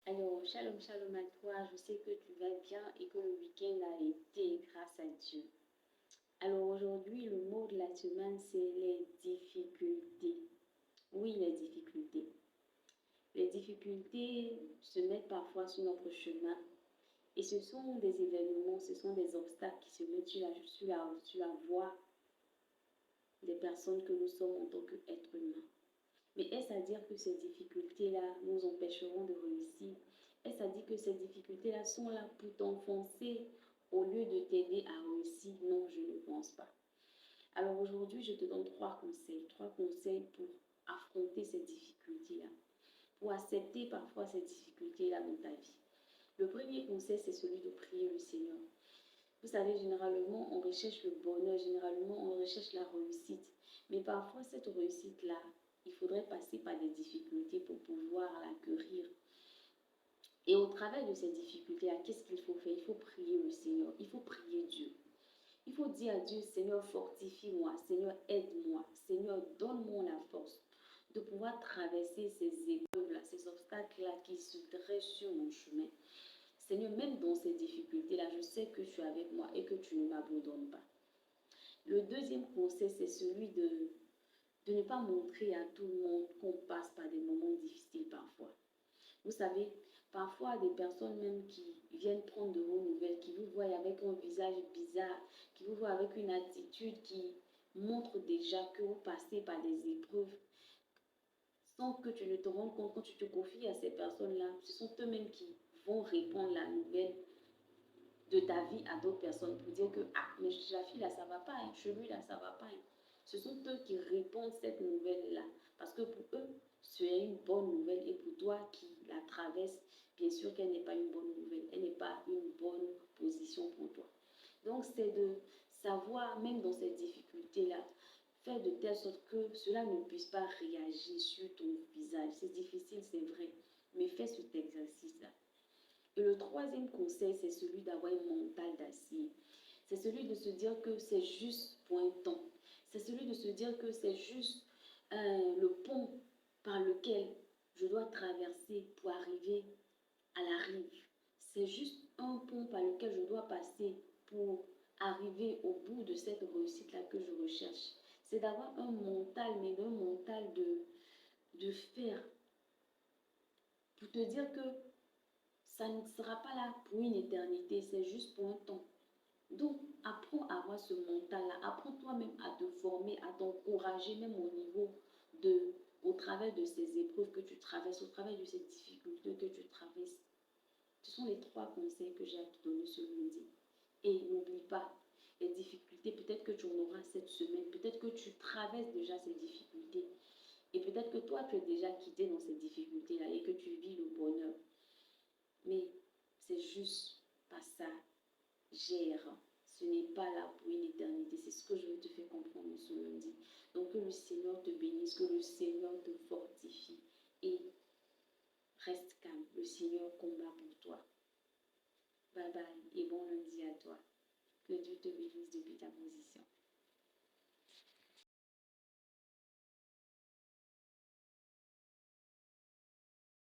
Alors, shalom, shalom à toi. Je sais que tu vas bien et que le week-end a été grâce à Dieu. Alors aujourd'hui, le mot de la semaine, c'est les difficultés. Oui, les difficultés. Les difficultés se mettent parfois sur notre chemin et ce sont des événements, ce sont des obstacles qui se mettent sur la voie des personnes que nous sommes en tant qu'êtres humains. Mais est-ce à dire que ces difficultés-là nous empêcheront de réussir? Est-ce à dire que ces difficultés-là sont là pour t'enfoncer au lieu de t'aider à réussir? Non, je ne pense pas. Alors aujourd'hui, je te donne trois conseils pour affronter ces difficultés-là, pour accepter parfois ces difficultés-là dans ta vie. Le premier conseil, c'est celui de prier le Seigneur. Vous savez, généralement, on recherche le bonheur, généralement, on recherche la réussite. Mais parfois, cette réussite-là, il faudrait passer par des difficultés pour pouvoir l'acquérir. Et au travers de ces difficultés-là, qu'est-ce qu'il faut faire? Il faut prier le Seigneur, il faut prier Dieu. Il faut dire à Dieu, Seigneur, fortifie-moi, Seigneur, aide-moi, Seigneur, donne-moi la force de pouvoir traverser ces épreuves-là, ces obstacles-là qui se dressent sur mon chemin. Seigneur, même dans ces difficultés-là, je sais que tu es avec moi et que tu ne m'abandonnes pas. Le deuxième conseil, c'est celui de ne pas montrer à tout le monde qu'on passe par des moments difficiles parfois. Vous savez, parfois des personnes même qui viennent prendre de vos nouvelles, qui vous voient avec un visage bizarre, qui vous voient avec une attitude qui montre déjà que vous passez par des épreuves, sans que tu ne te rendes compte, quand tu te confies à ces personnes-là, ce sont eux-mêmes qui vont répondre la nouvelle de ta vie à d'autres personnes pour dire que ah, mais la fille là, ça va pas, hein, chez lui là, ça va pas. Hein. Ce sont eux qui répondent cette nouvelle-là. Parce que pour eux, c'est une bonne nouvelle. Et pour toi qui la traverse, bien sûr qu'elle n'est pas une bonne nouvelle. Elle n'est pas une bonne position pour toi. Donc, c'est de savoir, même dans ces difficultés-là, faire de telle sorte que cela ne puisse pas réagir sur ton visage. C'est difficile, c'est vrai. Mais fais cet exercice-là. Et le troisième conseil, c'est celui d'avoir un mental d'acier. C'est celui de se dire que c'est juste pour un temps. C'est celui de se dire que c'est juste le pont par lequel je dois traverser pour arriver à la rive. C'est juste un pont par lequel je dois passer pour arriver au bout de cette réussite-là que je recherche. C'est d'avoir un mental, mais un mental de fer. Pour te dire que ça ne sera pas là pour une éternité, c'est juste pour un temps. Donc, apprends à avoir ce mental-là. Apprends toi-même à te former, à t'encourager, même au travers de ces épreuves que tu traverses, au travers de ces difficultés que tu traverses. Ce sont les trois conseils que j'ai à te donner ce lundi. Et n'oublie pas, les difficultés, peut-être que tu en auras cette semaine, peut-être que tu traverses déjà ces difficultés. Et peut-être que toi, tu es déjà quitté dans ces difficultés-là et que tu vis le bonheur. Mais c'est juste passagère. Ce n'est pas là pour une éternité. C'est ce que je veux te faire comprendre ce lundi. Donc que le Seigneur te bénisse, que le Seigneur te fortifie et reste calme. Le Seigneur combat pour toi. Bye bye et bon lundi à toi. Que Dieu te bénisse depuis ta position.